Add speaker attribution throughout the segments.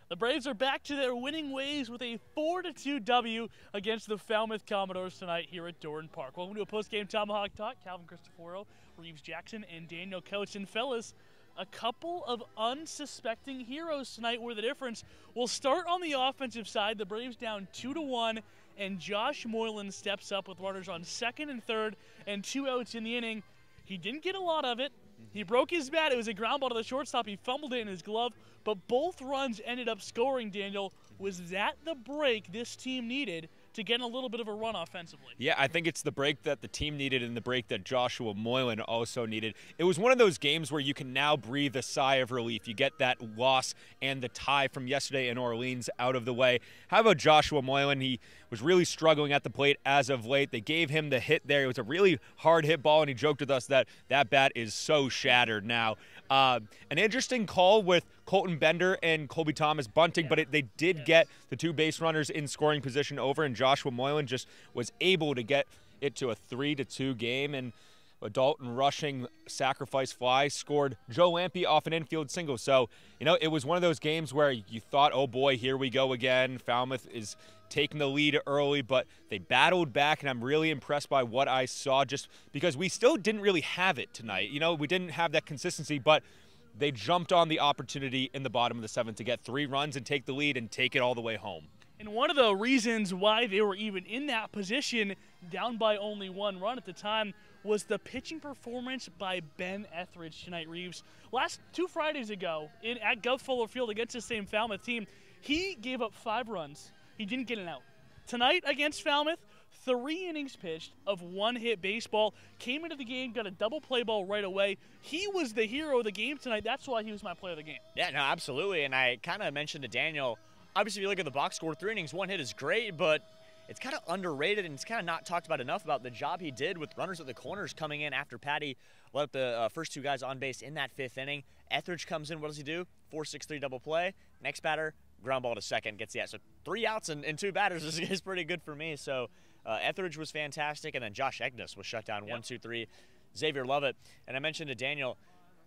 Speaker 1: The Braves are back to their winning ways with a 4-2 W against the Falmouth Commodores tonight here at Doran Park. Welcome to a postgame Tomahawk Talk. Calvin Christoforo, Reeves Jackson, and Daniel Coates. And fellas, a couple of unsuspecting heroes tonight were the difference. We'll start on the offensive side. The Braves down 2-1, and Josh Moylan steps up with runners on second and third and 2 outs in the inning. He didn't get a lot of it. He broke his bat. It was a ground ball to the shortstop. He fumbled it in his glove, but both runs ended up scoring, Daniel. Was that the break this team needed to get in a little bit of a run offensively?
Speaker 2: Yeah, I think it's the break that the team needed and the break that Joshua Moylan also needed. It was one of those games where you can now breathe a sigh of relief. You get that loss and the tie from yesterday in Orleans out of the way. How about Joshua Moylan? He was really struggling at the plate as of late. They gave him the hit there. It was a really hard hit ball, and he joked with us that that bat is so shattered now. An interesting call with Colton Bender and Colby Thomas bunting, but they did get the two base runners in scoring position over, and Joshua Moylan just was able to get it to a 3-2 game. And a Dalton rushing sacrifice fly scored Joe Lampe off an infield single. So, it was one of those games where you thought, oh boy, here we go again. Falmouth is taking the lead early, but they battled back, and I'm really impressed by what I saw just because we still didn't really have it tonight. We didn't have that consistency, but they jumped on the opportunity in the bottom of the seventh to get 3 runs and take the lead and take it all the way home.
Speaker 1: And one of the reasons why they were even in that position, down by only 1 run at the time, was the pitching performance by Ben Etheridge tonight, Reeves. Last 2 Fridays ago, at Gov Fuller Field against the same Falmouth team, he gave up 5 runs. He didn't get an out. Tonight against Falmouth, 3 innings pitched of 1-hit baseball, came into the game, got a double play ball right away. He was the hero of the game tonight. That's why he was my player of the game.
Speaker 3: Yeah, no, absolutely. And I kind of mentioned to Daniel, obviously if you look at the box score, 3 innings, 1 hit is great, but it's kind of underrated, and it's kind of not talked about enough about the job he did with runners at the corners coming in after Patty let up the first 2 guys on base in that 5th inning. Etheridge comes in. What does he do? 4-6-3 double play. Next batter, ground ball to second, gets the out. So 3 outs and 2 batters is pretty good for me. So Etheridge was fantastic, and then Josh Egnes was shut down 1-2-3. Xavier Lovett. And I mentioned to Daniel,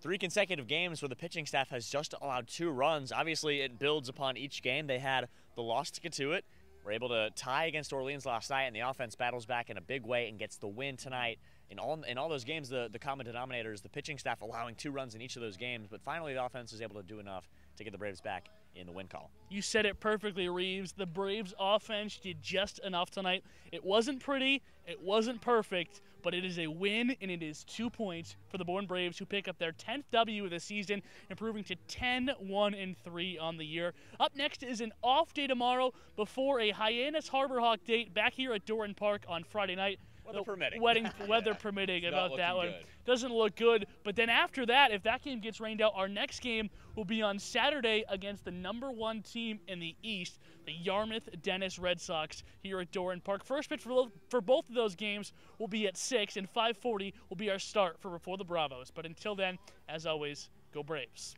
Speaker 3: 3 consecutive games where the pitching staff has just allowed 2 runs. Obviously, it builds upon each game. They had the loss to get to it. We're able to tie against Orleans last night, and the offense battles back in a big way and gets the win tonight. In all those games, the common denominator is the pitching staff allowing 2 runs in each of those games, but finally the offense is able to do enough to get the Braves back in the win call.
Speaker 1: You said it perfectly, Reeves. The Braves offense did just enough tonight. It wasn't pretty, it wasn't perfect, but it is a win, and it is 2 points for the Bourne Braves, who pick up their 10th W of the season, improving to 10-1-3 on the year. Up next is an off day tomorrow before a Hyannis Harbor Hawk date back here at Doran Park on Friday night.
Speaker 3: Weather permitting.
Speaker 1: Weather permitting about that one.
Speaker 2: Good.
Speaker 1: Doesn't look good. But then after that, if that game gets rained out, our next game will be on Saturday against the #1 team in the East, the Yarmouth Dennis Red Sox here at Doran Park. First pitch for both of those games will be at 6, and 5:40 will be our start for Before the Bravos. But until then, as always, go Braves.